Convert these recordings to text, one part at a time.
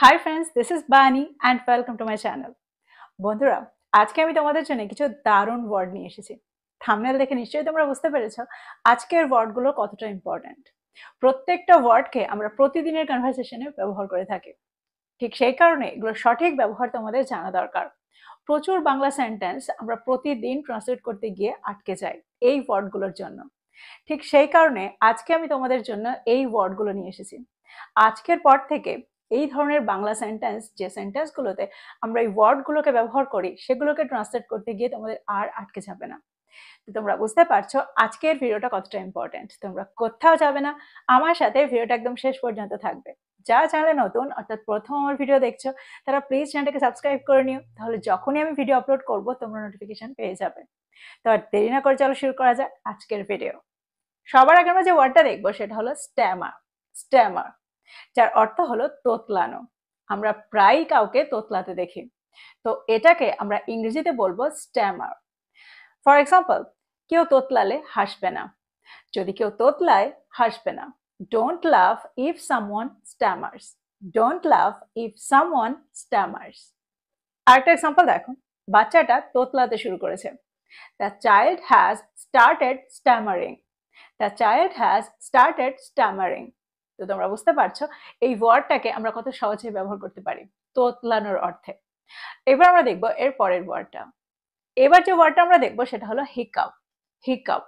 Hi friends, this is বানি and welcome to my channel. বন্ধুরা, আজকে আমি তোমাদের জন্য কিছু দারুণ ওয়ার্ড নিয়ে এসেছি। থাম্বনেল দেখে নিশ্চয়ই তোমরা বুঝতে পেরেছো আজকের ওয়ার্ডগুলো কতটা ইম্পর্ট্যান্ট। প্রত্যেকটা ওয়ার্ডকে আমরা প্রতিদিনের কনভারসেশনে ব্যবহার করে থাকি। ঠিক সেই কারণে এগুলোর সঠিক ব্যবহার তোমাদের জানা দরকার। প্রচুর বাংলা সেন্টেন্স আমরা প্রতিদিন ট্রান্সলেট করতে গিয়ে আটকে যাই এই ওয়ার্ডগুলোর জন্য। ঠিক সেই কারণে আজকে আমি তোমাদের জন্য এই ওয়ার্ডগুলো নিয়ে এসেছি। আজকের পর থেকে এই ধরনের বাংলা সেন্টেন্স, যে সেন্টেন্সগুলোতে আমরা এই ওয়ার্ডগুলোকে ব্যবহার করি, সেগুলোকে ট্রান্সলেট করতে গিয়ে তোমাদের আর আটকে যাবে না। তো তোমরা বুঝতে পারছো আজকের ভিডিওটা কতটা ইম্পর্টেন্ট। তোমরা কোথাও যাবে না, আমার সাথে ভিডিওটা একদম শেষ পর্যন্ত থাকবে। যারা চ্যানেলে নতুন, অর্থাৎ প্রথম আমার ভিডিও দেখছো, তারা প্লিজ চ্যানেলটাকে সাবস্ক্রাইব করে নিও, তাহলে যখনই আমি ভিডিও আপলোড করবো তোমরা নোটিফিকেশন পেয়ে যাবে। তো আর দেরি না করে চলো শুরু করা যাক আজকের ভিডিও। সবার আগে আমরা যে ওয়ার্ডটা দেখবো সেটা হলো স্ট্যামার। স্ট্যামার, যার অর্থ হলো তোতলানো। আমরা প্রায় কাউকে তোতলাতে দেখি, তো এটাকে আমরা ইংরেজিতে বলবো স্ট্যামার। ফর এক্সাম্পল, কেউ তোতলালে হাসবে না। যদি কেউ তোতলায়, হাসবে না। Don't love if someone stammers. Don't love if someone stammers. আরেকটা এক্সাম্পল দেখো, বাচ্চাটা তোতলাতে শুরু করেছে। The child has started stammering. The child has started stammering. তো তোমরা বুঝতে পারছো এই ওয়ার্ডটাকে আমরা কত সহজে ব্যবহার করতে পারি তোতলানোর অর্থে। এবার আমরা দেখবো এর পরের ওয়ার্ডটা। এবার যে ওয়ার্ডটা আমরা দেখবো সেটা হলো হিকাপ। হিকাপ,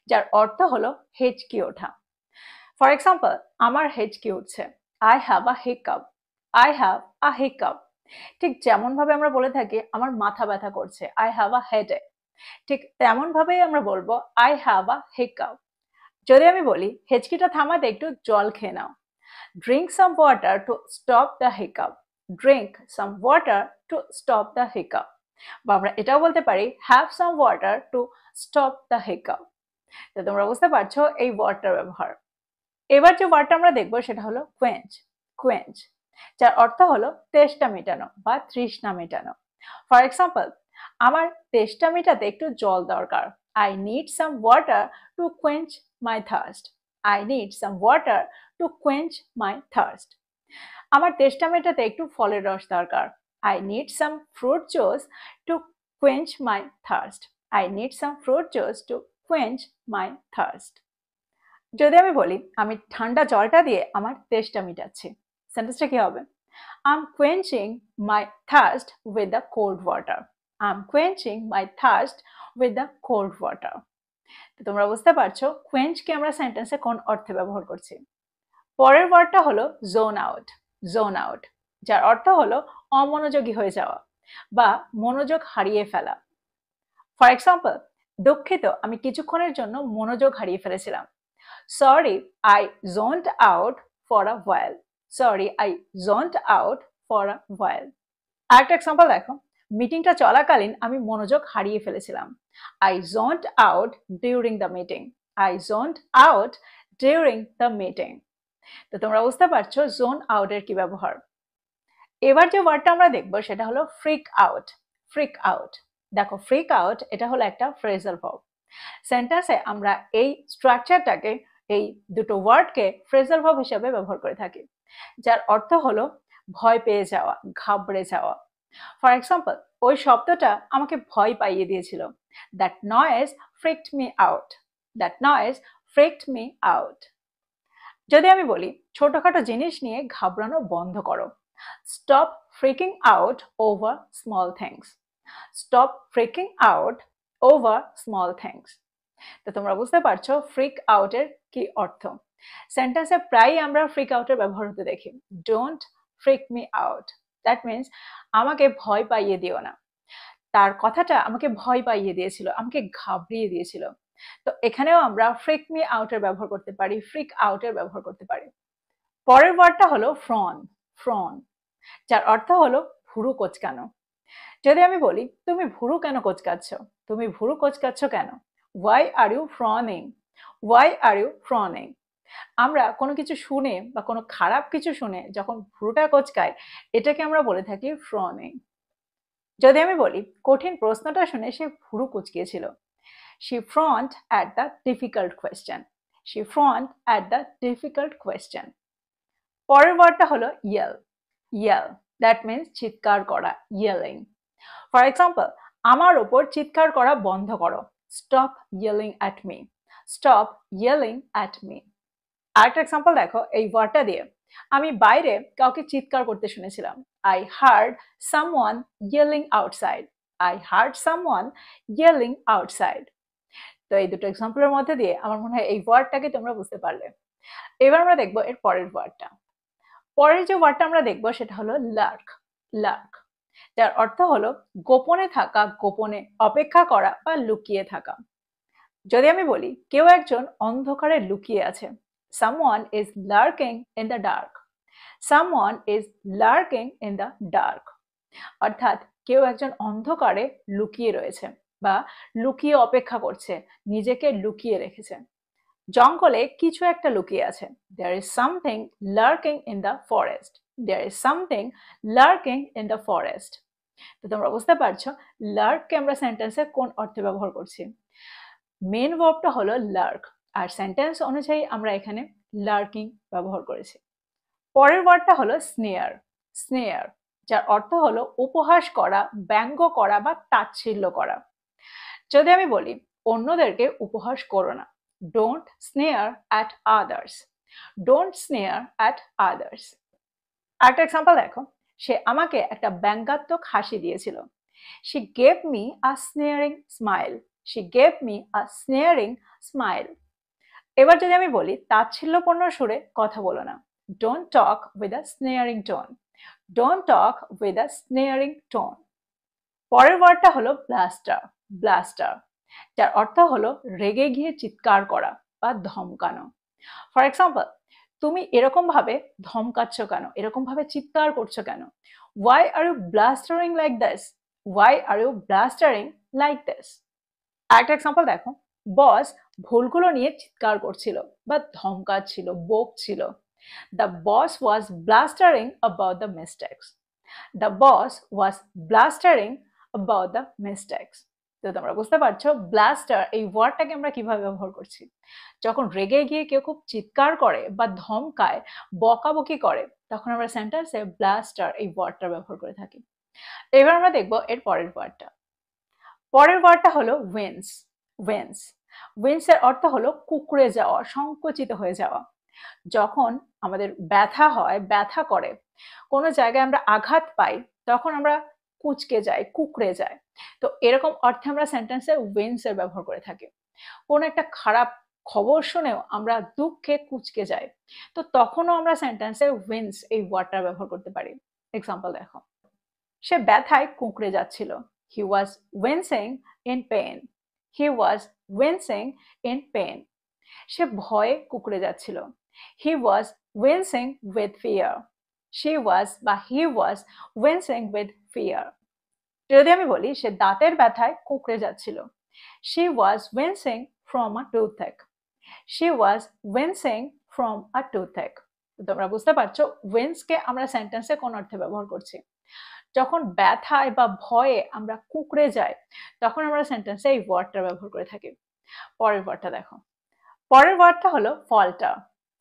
যার অর্থ হলো হেঁচকি ওঠা। ফর এক্সাম্পল, আমার হেঁচকি উঠছে। I have a hiccup. I have a hiccup. ঠিক যেমন ভাবে আমরা বলে থাকি আমার মাথা ব্যথা করছে, আই হ্যাভ আ হেডেক, ঠিক তেমন ভাবেই আমরা বলবো আই হ্যাভ আ হিকাপ। যদি আমি বলি হেঁচকিটা থামাতে একটু জল খেয়ে নাও, drink some water to stop the hiccup. Drink some water to stop the hiccup. বা আমরা এটাও বলতে পারি have some water to stop the hiccup. তো তোমরা বুঝতে পারছো এই ওয়ার্ডটার ব্যবহার। এবার যে ওয়ার্ডটা আমরা দেখবো সেটা হলো কোয়েঞ্চ। কোয়েঞ্চ, যার অর্থ হলো তেষ্টা মেটানো বা তৃষ্ণা মেটানো। ফর এক্সাম্পল, আমার তেষ্টা মেটাতে একটু জল দরকার। I need some water to quench my thirst. I need some water to quench my thirst. আমার তেষ্টা মেটাতে একটু ফলের রস দরকার। I need some fruit juice to quench my thirst. I need some fruit juice to quench my thirst. যদি আমি বলি আমি ঠান্ডা জলটা দিয়ে আমার তেষ্টা মেটাচ্ছি, সেন্টেন্সটা কি হবে? I'm quenching my thirst with the cold water. I'm quenching my thirst with the cold water. তো তোমরা বুঝতে পারছো quench কে আমরা সেন্টেন্সে কোন অর্থে ব্যবহার করছি। পরের ওয়ার্ডটা হলো জোন আউট। জোন আউট, যার অর্থ হলো অমনোযোগী হয়ে যাওয়া বা মনোযোগ হারিয়ে ফেলা। ফর এক্সাম্পল, দুঃখিত আমি কিছুক্ষণের জন্য মনোযোগ হারিয়ে ফেলেছিলাম। Sorry, I zoned out for a while. Sorry, I zoned out for a while. আরেকটা এক্সাম্পল দেখো, মিটিংটা চলাকালীন আমি মনোযোগ হারিয়ে ফেলেছিলাম। I zoned out during the meeting. I zoned out during the meeting. তো তোমরা বুঝতে পারছো জোন আউটের কি ব্যবহার। এবার যে ওয়ার্ডটা আমরা দেখবো সেটা হলো ফ্রিক আউট। ফ্রিক আউট, দেখো ফ্রিক আউট এটা হলো একটা ফ্রেজাল ভার্ব। সেন্টেন্সে আমরা এই স্ট্রাকচারটাকে, এই দুটো ওয়ার্ডকে ফ্রেজাল ভার্ব হিসেবে ব্যবহার করে থাকি, যার অর্থ হলো ভয় পেয়ে যাওয়া, ঘাবড়ে যাওয়া। ফর এক্সাম্পল, ওই শব্দটা আমাকে ভয় পাইয়ে দিয়েছিল। That noise freaked me out. That noise freaked me out. যদি আমি বলি ছোটখাটো জিনিস নিয়ে ঘাবড়ানো বন্ধ করো, stop freaking out over small things. Stop freaking out over small things. তো তোমরা বুঝতে পারছো ফ্রিক আউটের কি অর্থ। সেন্টেন্সে প্রায়ই আমরা ফ্রিক আউটের ব্যবহার হতে দেখি। Don't freak me out, that means আমাকে ভয় পাইয়ে দিও না। তার কথাটা আমাকে ভয় পাইয়ে দিয়েছিল, আমাকে ঘাবড়িয়ে দিয়েছিল। তো এখানেও আমরা ফ্রিক মি আউটের ব্যবহার করতে পারি, ফ্রিক আউটের ব্যবহার করতে পারি। পরের ওয়ার্ডটা হলো ফ্রন। ফ্রন, যার অর্থ হলো ভুরু কোচকানো। যদি আমি বলি তুমি ভুরু কেন কোচকাচ্ছ, তুমি ভুরু কোচকাচ্ছ কেন? Why are you frowning? Why are you frowning? আমরা কোনো কিছু শুনে বা কোনো খারাপ কিছু শুনে যখন ভুরুটা কোচকায়, এটাকে আমরা বলে থাকি ফ্রনিং। যদি আমি বলি কঠিন প্রশ্নটা শুনে সে ভুরু কুচকিয়েছিল, she frowned at the difficult question. She frowned at the difficult question. পরের ওয়ার্ডটা হলো ইয়েল। yell, that means চিৎকার করা, yelling. For example, আমার ওপর চিৎকার করা বন্ধ করো, stop yelling at me, stop yelling at me. আরেকটা এক্সাম্পল দেখো, এই ওয়ার্ডটা দিয়ে আমি বাইরে কাউকে চিৎকার করতে শুনেছিলাম, I heard someone yelling outside, I heard someone yelling outside. তো এই দুটো এক্সাম্পলের মধ্যে দিয়ে আমার মনে হয় এই ওয়ার্ডটাকে তোমরা বুঝতে পারলে। এবার আমরা দেখবো এর পরের ওয়ার্ডটা। পরের যে ওয়ার্ডটা আমরা দেখবো সেটা হলো লার্ক, লার্ক, যার অর্থ হলো গোপনে থাকা, গোপনে অপেক্ষা করা বা লুকিয়ে থাকা। যদি আমি বলি কেউ একজন অন্ধকারে লুকিয়ে আছে, someone is lurking in the dark, someone is lurking in the dark, অর্থাৎ কেউ একজন অন্ধকারে লুকিয়ে রয়েছে বা লুকিয়ে অপেক্ষা করছে, নিজেকে লুকিয়ে রেখেছে। জঙ্গলে কিছু একটা লুকিয়ে আছে, there is something lurking in the forest, there is something lurking in the forest. তো তোমরা বুঝতে পারছো লার্ককে আমরা সেন্টেন্সে কোন অর্থে ব্যবহার করছি। মেন ভার্বটা হলো লার্ক, আর সেন্টেন্স অনুযায়ী আমরা এখানে লার্কিং ব্যবহার করেছি। পরের ওয়ার্ডটা হলো স্নেয়ার, স্নেয়ার, যার অর্থ হলো উপহাস করা, ব্যঙ্গ করা বা তাচ্ছিল্য করা। যদি আমি বলি অন্যদেরকে উপহাস করো না, don't snare at others, don't snare at others. আরেকটা এক্সাম্পল দেখো, সে আমাকে একটা ব্যঙ্গাত্মক হাসি দিয়েছিল, she gave me a sneering smile, she gave me a sneering smile. এবার যদি আমি বলি তাচ্ছিল্যপূর্ণ সুরে কথা বলো না, don't talk with a sneering tone, don't talk with a sneering tone. পরের ওয়ার্ডটা হলো ব্লাস্টার, ব্লাস্টার, যার অর্থ হলো রেগে গিয়ে চিৎকার করা বা ধমকানো। ফর এক্সাম্পল, তুমি এরকম ভাবে ধমকাচ্ছ কেন, এরকম ভাবে চিৎকার করছো কেন, why are you blustering like this, why are you blustering like this. আরেকটা এক্সাম্পল দেখো, বস ভুলগুলো নিয়ে চিৎকার করছিল বা ধমকাচ্ছিল, বকছিল, the boss was blustering about the mistakes, the boss was blustering about the mistakes. তো তোমরা বুঝতে পারছো ব্লাস্টার এই ওয়ার্ডটাকে আমরা কিভাবে ব্যবহার করছি। যখন রেগে গিয়ে কেউ খুব চিৎকার করে বা ধমকায়, বকাবকি করে, তখন আমরা সেন্টেন্সে ব্লাস্টার এই ওয়ার্ডটা ব্যবহার করে থাকি। এবার আমরা দেখবো এর পরের ওয়ার্ডটা। পরের ওয়ার্ডটা হলো উইন্স, উইন্স, উইন্স এর অর্থ হলো কুঁকড়ে যাওয়া, সংকুচিত হয়ে যাওয়া। যখন আমাদের ব্যথা হয়, ব্যথা করে, কোনো জায়গায় আমরা আঘাত পাই, তখন আমরা কুঁচকে যাই, কুঁকড়ে যায়। তো এরকম অর্থে আমরা সেন্টেন্সে উইন্স এর ব্যবহার করে থাকি। কোন একটা খারাপ খবর শুনেও আমরা দুঃখে কুঁচকে যাই, তো তখনও আমরা সেন্টেন্সে উইন্স এই ওয়ার্ডটা ব্যবহার করতে পারি। এক্সাম্পল দেখো, সে ব্যথায় কুঁকড়ে যাচ্ছিল, he was wincing in pain, he was wincing in pain. সে ভয়ে কুঁকড়ে যাচ্ছিল, he was wincing with fear, she was বা he was wincing with fear. যদি আমি বলি সে দাঁতের ব্যথায় কুঁকড়ে যাচ্ছিল, she was wincing from a toothache, she was wincing from a toothache. তোমরা বুঝতে পারছো উইন্সকে আমরা সেন্টেন্সে কোন অর্থে ব্যবহার করছি। যখন ব্যথায় বা ভয়ে আমরা কুঁকড়ে যাই, তখন আমরা সেন্টেন্সে এই ওয়ার্ডটা ব্যবহার করে থাকি। পরের ওয়ার্ডটা দেখো, পরের ওয়ার্ডটা হলো ফল্টার,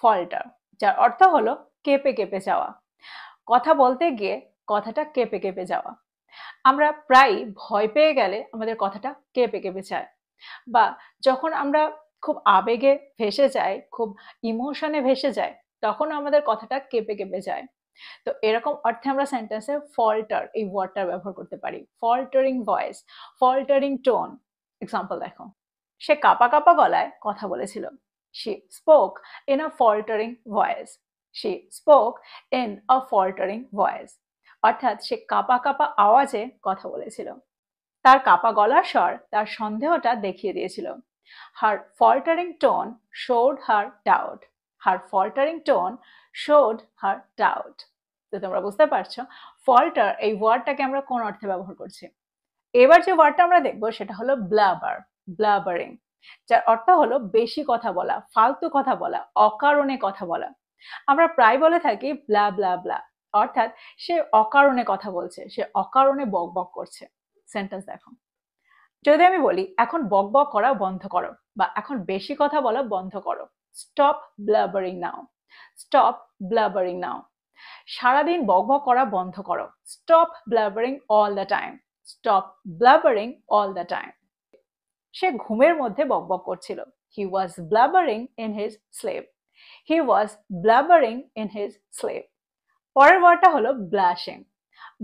ফল্টার, যার অর্থ হলো কেঁপে কেঁপে যাওয়া। কথা বলতে গিয়ে কথাটা কেঁপে কেঁপে যাওয়া। আমরা প্রায় ভয় পেয়ে গেলে আমাদের কথাটা কেঁপে কেঁপে যায়, বা যখন আমরা খুব আবেগে ভেসে যাই, খুব ইমোশনে ভেসে যাই, তখন আমাদের কথাটা কেঁপে কেঁপে যায়। তো এরকম অর্থে আমরা সেন্টেন্সে ফল্টার এই ওয়ার্ডটা ব্যবহার করতে পারি। ফল্টারিং ভয়েস, ফল্টারিং টোন। এক্সাম্পল দেখো, সে কাঁপা কাঁপা গলায় কথা বলেছিল, she spoke in a faltering voice, she spoke in a faltering voice, অর্থাৎ সে কাঁপা কাঁপা আওয়াজে কথা বলেছিল। তার কাঁপা গলার স্বর তার সন্দেহটা দেখিয়ে দিয়েছিল। her faltering tone showed her doubt, her faltering tone showed her doubt. তো তোমরা বুঝতে পারছো ফল্টার এই ওয়ার্ডটাকে আমরা কোন অর্থে ব্যবহার করছি। এবার যে ওয়ার্ডটা আমরা দেখবো সেটা হলো ব্লাবার, ব্লাবারিং, যার অর্থ হলো বেশি কথা বলা, ফালতু কথা বলা, অকারণে কথা বলা। আমরা প্রায় বলে থাকি ব্লা ব্লা ব্লা, অর্থাৎ সে অকারণে কথা বলছে, সে অকারণে বক বক করছে। সেন্টেন্স দেখো, যদি আমি বলি এখন বক বক করা বন্ধ করো, বা এখন বেশি কথা বলা বন্ধ করো, স্টপ ব্লাবারিং নাও, স্টপ ব্লাবারিং নাও। সারাদিন বকবক করা বন্ধ করো। Stop blabbering all the time. Stop blabbering all the time. সে ঘুমের মধ্যে বকবক করছিল। He was blabbering in his sleep. He was blabbering in his sleep. পরের ওয়ার্ডটা হলো ব্লাশিং।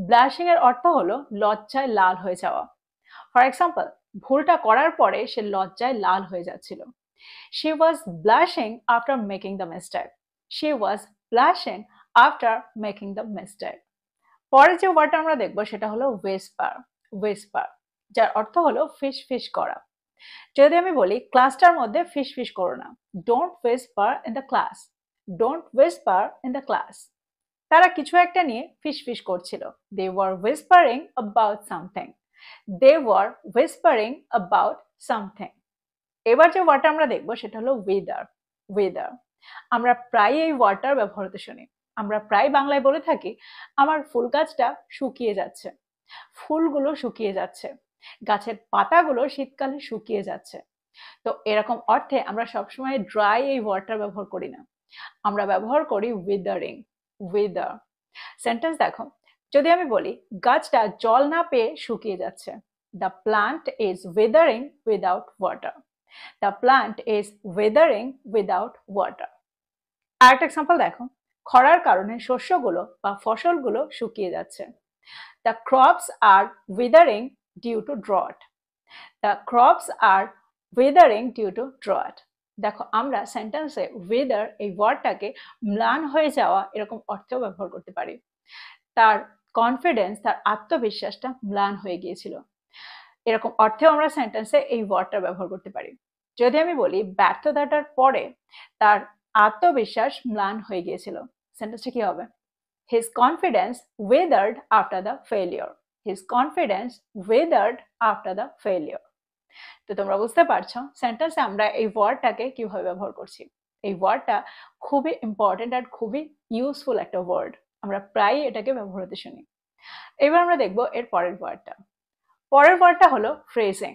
ব্লাশিং এর অর্থ হলো লজ্জায় লাল হয়ে যাওয়া। ফর এক্সাম্পল, ভুলটা করার পরে সে লজ্জায় লাল হয়ে যাচ্ছিল। She was blushing after making the mistake. She was blushing after making the mistake. পরে যে ওয়ার্ডটা আমরা দেখবো সেটা হলো whisper. whisper, যার অর্থ হলো ফিস ফিস করা। যদি আমি বলি ক্লাসটার মধ্যে ফিস ফিস করো না, don't whisper in the class. Don't whisper in the class. তারা কিছু একটা নিয়ে ফিস ফিস করছিল। They were whispering about something. They were whispering about something. এবার যে ওয়ার্ডটা আমরা দেখবো সেটা হলো ওয়েদার। ওয়েদার, আমরা প্রায় এই ওয়ার্ডটার ব্যবহার হতে শুনি। আমরা প্রায় বাংলায় বলে থাকি আমার ফুল গাছটা শুকিয়ে যাচ্ছে। ফুলগুলো শুকিয়ে যাচ্ছে, গাছের পাতাগুলো শীতকালে শুকিয়ে যাচ্ছে। তো এরকম অর্থে আমরা সবসময় ড্রাই এই ওয়ার্ডটার ব্যবহার করি না, আমরা ব্যবহার করি ওয়েদারিং। ওয়েদার। সেন্টেন্স দেখো, যদি আমি বলি গাছটা জল না পেয়ে শুকিয়ে যাচ্ছে, the plant is Wuthering without water. The plant is withering without water. আরেকটা এক্সাম্পল দেখো, খরার কারণে শস্যগুলো বা ফসলগুলো শুকিয়ে যাচ্ছে। The crops are withering due to drought. The crops are withering due to drought. দেখো, আমরা সেন্টেন্সে wither এই ওয়ার্ডটাকে ম্লান হয়ে যাওয়া এরকম অর্থেও ব্যবহার করতে পারি। তার কনফিডেন্স, তার আত্মবিশ্বাসটা ম্লান হয়ে গিয়েছিল, এরকম অর্থেও আমরা সেন্টেন্সে এই ওয়ার্ডটা ব্যবহার করতে পারি। যদি আমি বলি ব্যর্থতাটার পরে তার আত্মবিশ্বাস ম্লান হয়ে গিয়েছিল, সেন্টেন্সটা কি হবে? His confidence withered after the failure. His confidence withered after the failure. তো তোমরা বুঝতে পারছো সেন্টেন্সে আমরা এই ওয়ার্ডটাকে কিভাবে ব্যবহার করছি। এই ওয়ার্ডটা খুবই ইম্পর্টেন্ট আর খুবই ইউজফুল একটা ওয়ার্ড, আমরা প্রায় এটাকে ব্যবহার হতে শুনি। এবার আমরা দেখবো এর পরের ওয়ার্ডটা। পরের ওয়ার্ডটা হলো ফ্রেজিং।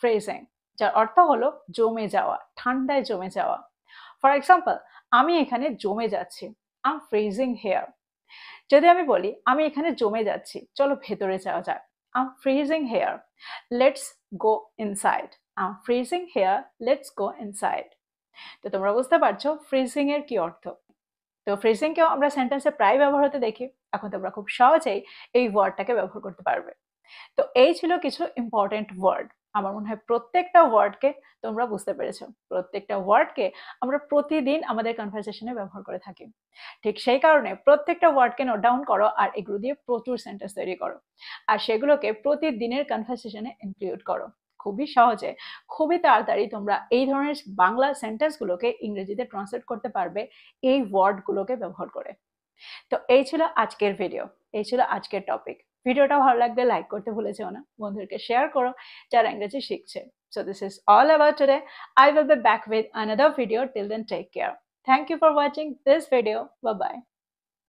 ফ্রেজিং, যার অর্থ হলো জমে যাওয়া, ঠান্ডায় জমে যাওয়া। ফর এক্সাম্পল, আমি এখানে জমে যাচ্ছি, আই এম ফ্রিজিং হেয়ার। যদি আমি বলি আমি এখানে জমে যাচ্ছি, চলো ভেতরে যাওয়া যাক, I am freezing here, let's go inside. I am freezing here, let's go inside. তো তোমরা বুঝতে পারছো ফ্রিজিং এর কি অর্থ। তো ফ্রিজিংকেও আমরা সেন্টেন্সে প্রায় ব্যবহার হতে দেখি, এখন তোমরা খুব সহজেই এই ওয়ার্ডটাকে ব্যবহার করতে পারবে। তো এই ছিল কিছু ইম্পর্টেন্ট ওয়ার্ড। আমার মনে হয় প্রত্যেকটা ওয়ার্ডকে তোমরা বুঝতে পেরেছো। প্রত্যেকটা ওয়ার্ডকে আমরা প্রতিদিন আমাদের কনভারসেশনে ব্যবহার করে থাকি। ঠিক সেই কারণে প্রত্যেকটা ওয়ার্ডকে নোট ডাউন করো আর এগুলো দিয়ে প্রচুর সেন্টেন্স তৈরি করো, আর সেগুলোকে প্রতিদিনের কনভারসেশনে ইনক্লুড করো। খুবই সহজে, খুবই তাড়াতাড়ি তোমরা এই ধরনের বাংলা সেন্টেন্সগুলোকে ইংরেজিতে ট্রান্সলেট করতে পারবে এই ওয়ার্ডগুলোকে ব্যবহার করে। তো এই ছিল আজকের ভিডিও, এই ছিল আজকের টপিক। ভিডিওটা ভালো লাগলে লাইক করতে ভুলে যেও না, বন্ধুদেরকে শেয়ার করো যারা ইংরেজি শিখছে। So this is all about today. I will be back with another video. Till then, take care. Thank you for watching this video. Bye bye.